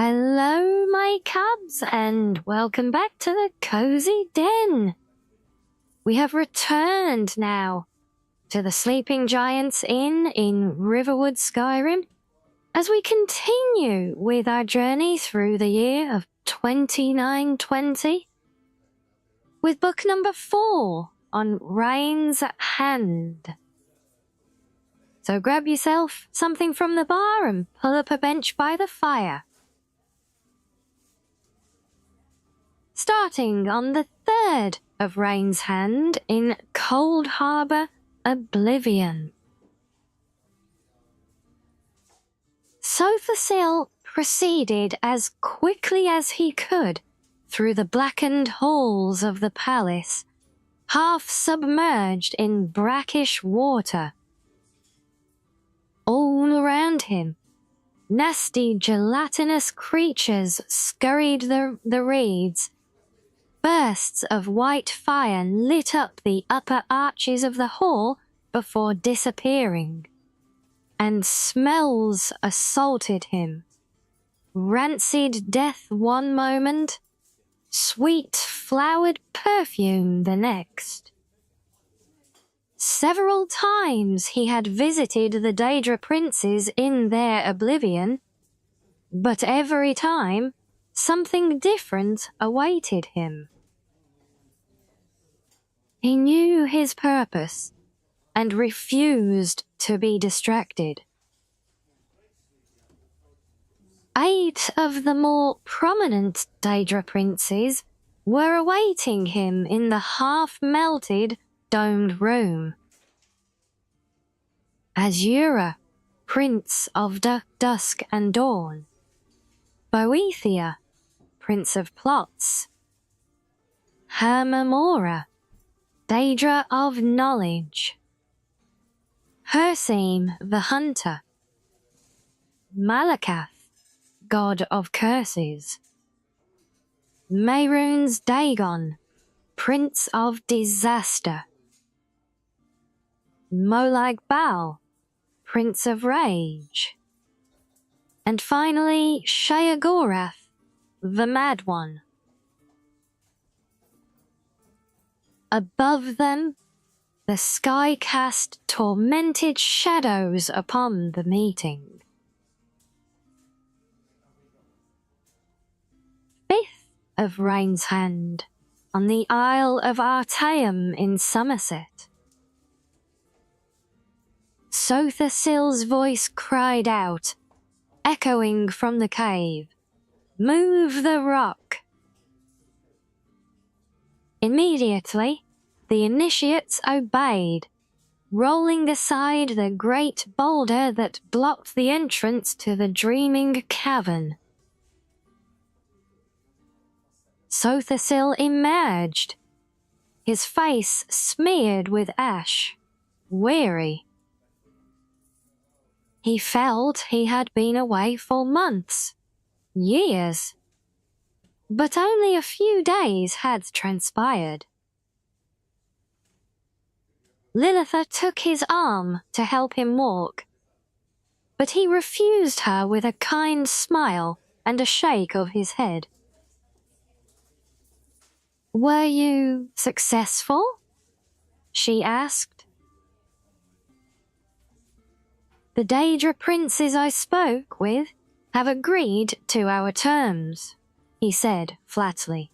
Hello, my cubs, and welcome back to the Cozy Den. We have returned now to the Sleeping Giants Inn in Riverwood, Skyrim, as we continue with our journey through the year of 2920 with book number 4 on Rain's Hand. So grab yourself something from the bar and pull up a bench by the fire. Starting on the 3rd of Rain's Hand in Cold Harbour, Oblivion. Sothasil proceeded as quickly as he could through the blackened halls of the palace, half submerged in brackish water. All around him, nasty gelatinous creatures scurried the reeds. Bursts of white fire lit up the upper arches of the hall before disappearing, and smells assaulted him. Rancid death one moment, sweet flowered perfume the next. Several times he had visited the Daedra princes in their oblivion, but every time something different awaited him. He knew his purpose and refused to be distracted. 8 of the more prominent Daedra princes were awaiting him in the half-melted, domed room. Azura, Prince of Dusk and Dawn. Boethia, Prince of Plots. Hermamora, Daedra of Knowledge. Herseem the Hunter. Malakath, God of Curses. Mehrunes Dagon, Prince of Disaster. Molag Bal, Prince of Rage. And finally, Sheogorath, the Mad One. Above them, the sky cast tormented shadows upon the meeting. 5th of Rain's Hand, on the Isle of Artaeum in Somerset. Sothasil's voice cried out, echoing from the cave, "Move the rock!" Immediately, the initiates obeyed, rolling aside the great boulder that blocked the entrance to the dreaming cavern. Sothasil emerged, his face smeared with ash, weary. He felt he had been away for months, years, but only a few days had transpired. Lilitha took his arm to help him walk, but he refused her with a kind smile and a shake of his head. "Were you successful?" she asked. "The Daedra princes I spoke with have agreed to our terms," he said flatly.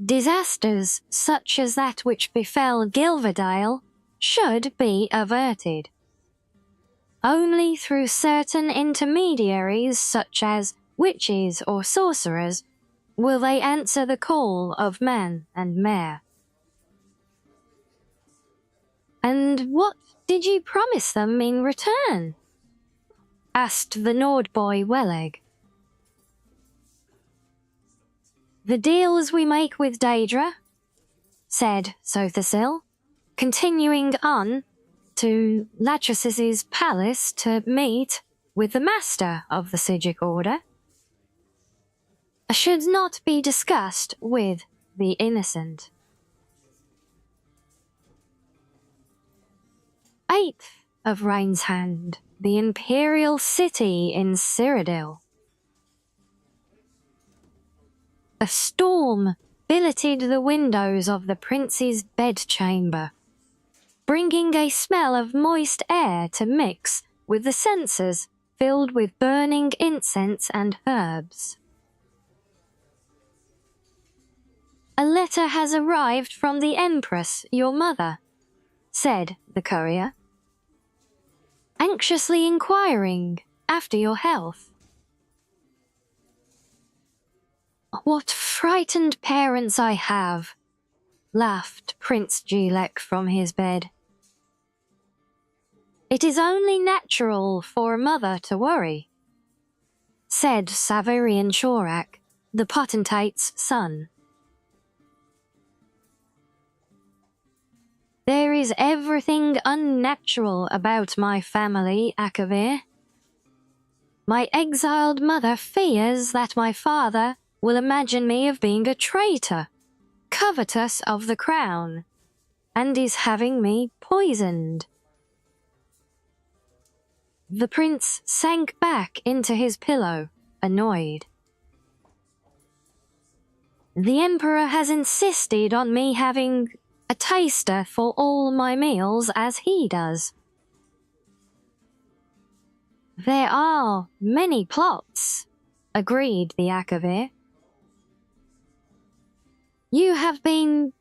"Disasters such as that which befell Gilverdale should be averted. Only through certain intermediaries such as witches or sorcerers will they answer the call of man and mare." "And what did you promise them in return?" asked the Nord boy Welleg. "The deals we make with Daedra," said Sothasil, continuing on to Lachesis' palace to meet with the master of the Psijic Order, "should not be discussed with the innocent." 8th of Rain's Hand, the imperial city in Cyrodiil. A storm billeted the windows of the prince's bedchamber, bringing a smell of moist air to mix with the censers filled with burning incense and herbs. "A letter has arrived from the Empress, your mother," said the courier, "anxiously inquiring after your health." "What frightened parents I have," laughed Prince Gilek from his bed. "It is only natural for a mother to worry," said Savarian Chorak, the potentate's son. "There is everything unnatural about my family, Akavir. My exiled mother fears that my father will imagine me of being a traitor, covetous of the crown, and is having me poisoned." The prince sank back into his pillow, annoyed. "The emperor has insisted on me having a taster for all my meals as he does." "There are many plots," agreed the Akavir. "You have been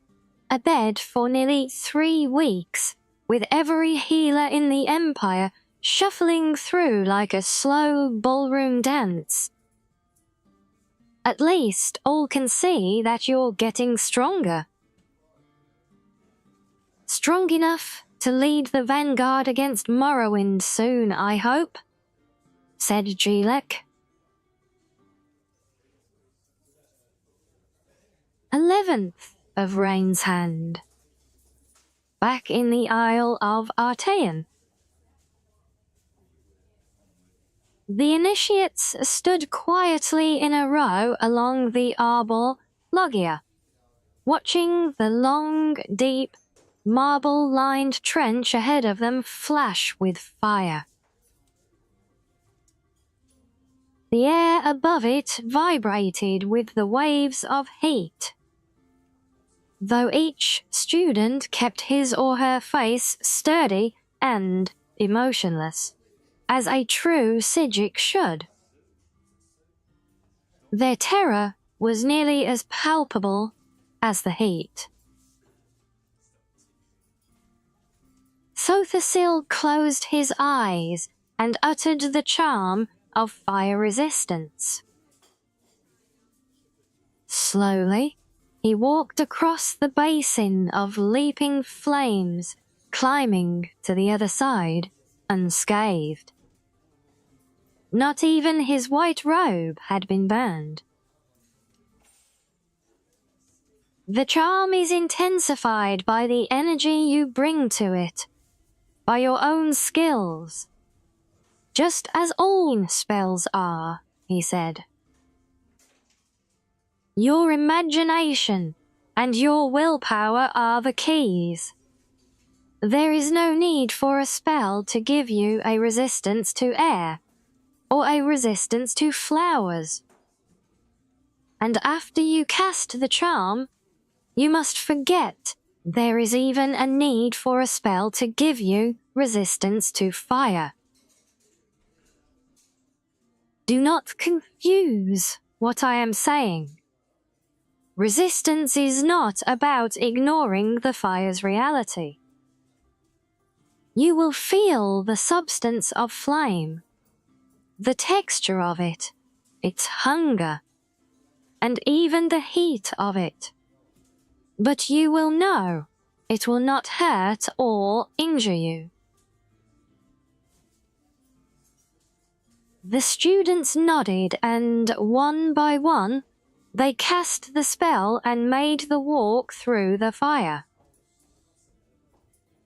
abed for nearly 3 weeks, with every healer in the empire shuffling through like a slow ballroom dance. At least all can see that you're getting stronger. Strong enough to lead the vanguard against Morrowind soon, I hope," said Gilek. 11th of Rain's Hand. Back in the Isle of Artaean. The initiates stood quietly in a row along the Arbor Logia, watching the long, deep, marble-lined trench ahead of them flash with fire. The air above it vibrated with the waves of heat, though each student kept his or her face sturdy and emotionless, as a true Psijic should. Their terror was nearly as palpable as the heat. Sothasil closed his eyes and uttered the charm of fire resistance. Slowly, he walked across the basin of leaping flames, climbing to the other side, unscathed. Not even his white robe had been burned. The charm is intensified by the energy you bring to it, by your own skills, just as all spells are, he said. Your imagination and your willpower are the keys. There is no need for a spell to give you a resistance to air, or a resistance to flowers. And after you cast the charm, you must forget there is even a need for a spell to give you resistance to fire. Do not confuse what I am saying. Resistance is not about ignoring the fire's reality. You will feel the substance of flame, the texture of it, its hunger, and even the heat of it. But you will know it will not hurt or injure you. The students nodded, and one by one, they cast the spell and made the walk through the fire.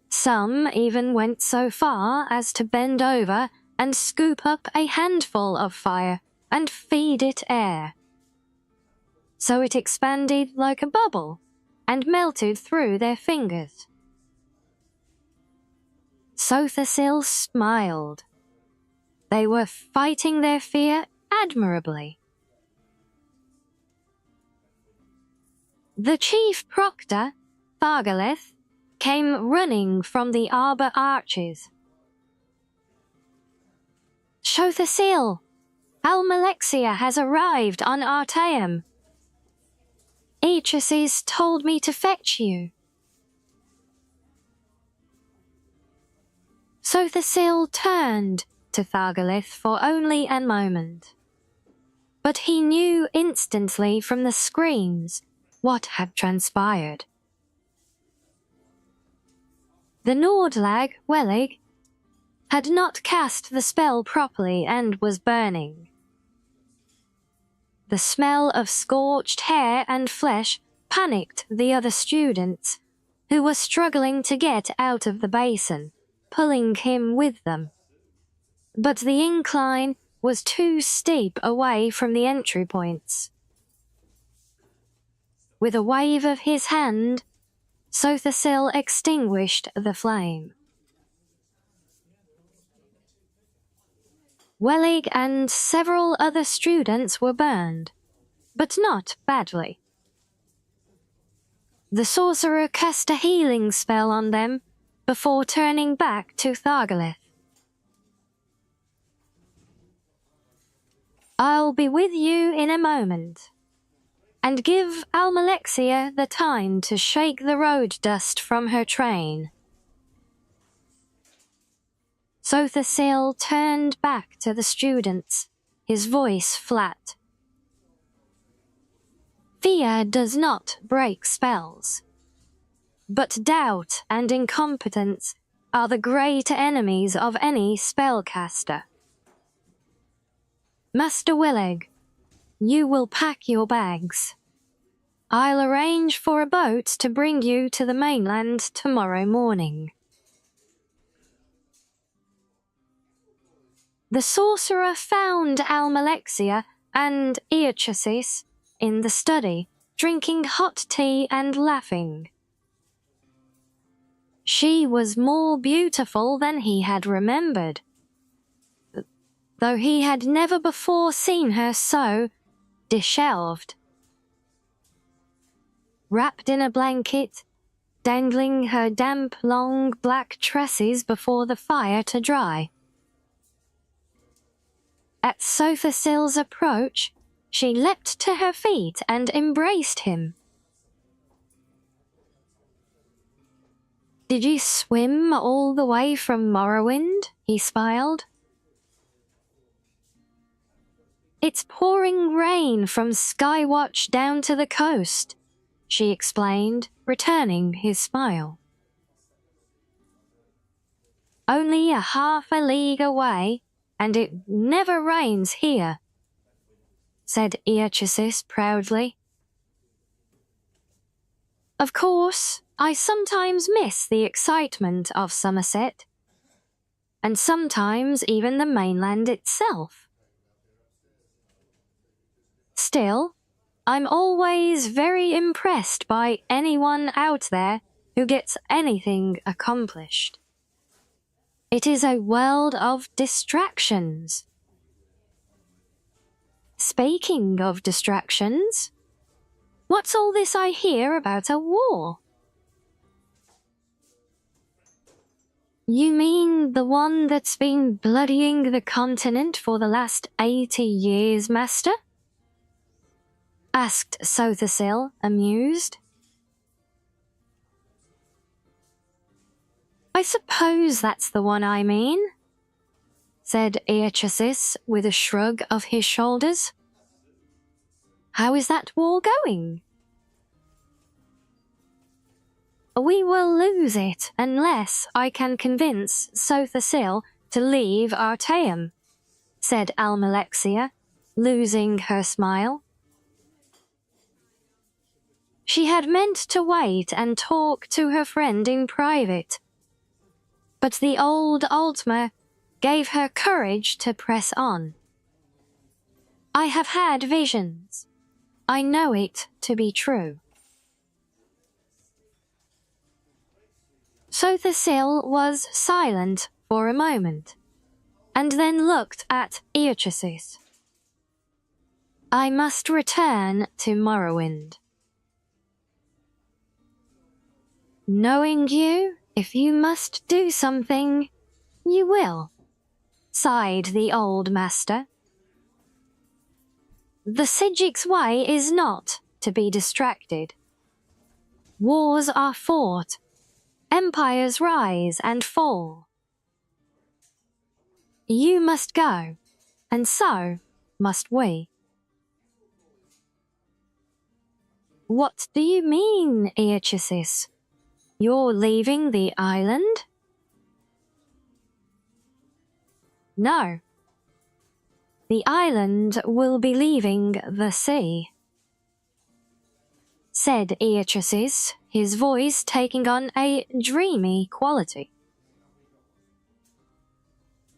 Some even went so far as to bend over and scoop up a handful of fire and feed it air. So it expanded like a bubble and melted through their fingers. Sothasil smiled. They were fighting their fear admirably. The chief proctor, Thargalith, came running from the arbor arches. "Shothasil, Almalexia has arrived on Artaeum. Aechasis told me to fetch you." Shothasil turned to Thargalith for only a moment, but he knew instantly from the screams what had transpired. The Nordlag, Welig, had not cast the spell properly and was burning. The smell of scorched hair and flesh panicked the other students, who were struggling to get out of the basin, pulling him with them. But the incline was too steep away from the entry points. With a wave of his hand, Shothasil extinguished the flame. Welig and several other students were burned, but not badly. The sorcerer cast a healing spell on them before turning back to Thargalith. "I'll be with you in a moment, and give Almalexia the time to shake the road dust from her train." Shothasil turned back to the students, his voice flat. "Fear does not break spells, but doubt and incompetence are the great enemies of any spellcaster. Master Willig, you will pack your bags. I'll arrange for a boat to bring you to the mainland tomorrow morning." The sorcerer found Almalexia and Aechasis in the study, drinking hot tea and laughing. She was more beautiful than he had remembered, though he had never before seen her so disheveled. Wrapped in a blanket, dangling her damp long black tresses before the fire to dry. At Shothasil's approach, she leapt to her feet and embraced him. "Did you swim all the way from Morrowind?" he smiled. "It's pouring rain from Skywatch down to the coast," she explained, returning his smile. "Only a half a league away, and it never rains here," said Aechasis proudly. "Of course, I sometimes miss the excitement of Somerset, and sometimes even the mainland itself. Still, I'm always very impressed by anyone out there who gets anything accomplished. It is a world of distractions." "Speaking of distractions, what's all this I hear about a war?" "You mean the one that's been bloodying the continent for the last 80 years, Master?" asked Shothasil, amused. "I suppose that's the one I mean," said Aechasis with a shrug of his shoulders. "How is that war going?" "We will lose it unless I can convince Shothasil to leave Artaeum," said Almalexia, losing her smile. She had meant to wait and talk to her friend in private, but the old Altmer gave her courage to press on. "I have had visions. I know it to be true." Shothasil was silent for a moment. and then looked at Beatrice. I must return to Morrowind. Knowing you, if you must do something, you will, sighed the old master. The Sigic's way is not to be distracted. Wars are fought, empires rise and fall. You must go, and so must we. What do you mean, Beatrice? You're leaving the island? No. The island will be leaving the sea, said Beatrice, his voice taking on a dreamy quality.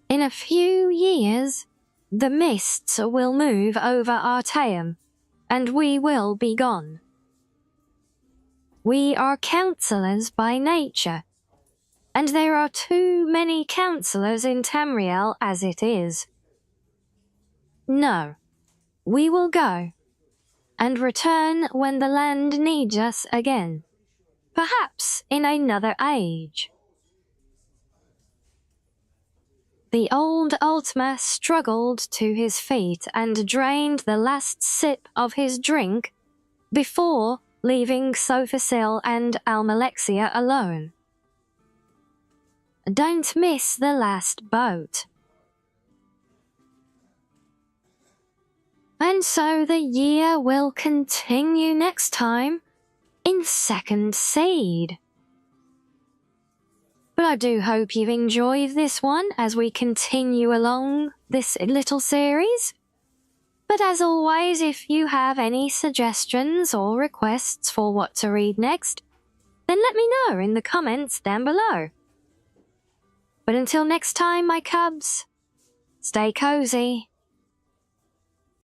In a few years, the mists will move over Artaeum, and we will be gone. We are counsellors by nature, and there are too many counsellors in Tamriel as it is. No, we will go, and return when the land needs us again, perhaps in another age. The old Altmer struggled to his feet and drained the last sip of his drink before leaving Sophasil and Almalexia alone. Don't miss the last boat. And so the year will continue next time in Second Seed. But I do hope you've enjoyed this one as we continue along this little series. But as always, if you have any suggestions or requests for what to read next, then let me know in the comments down below. But until next time, my cubs, stay cozy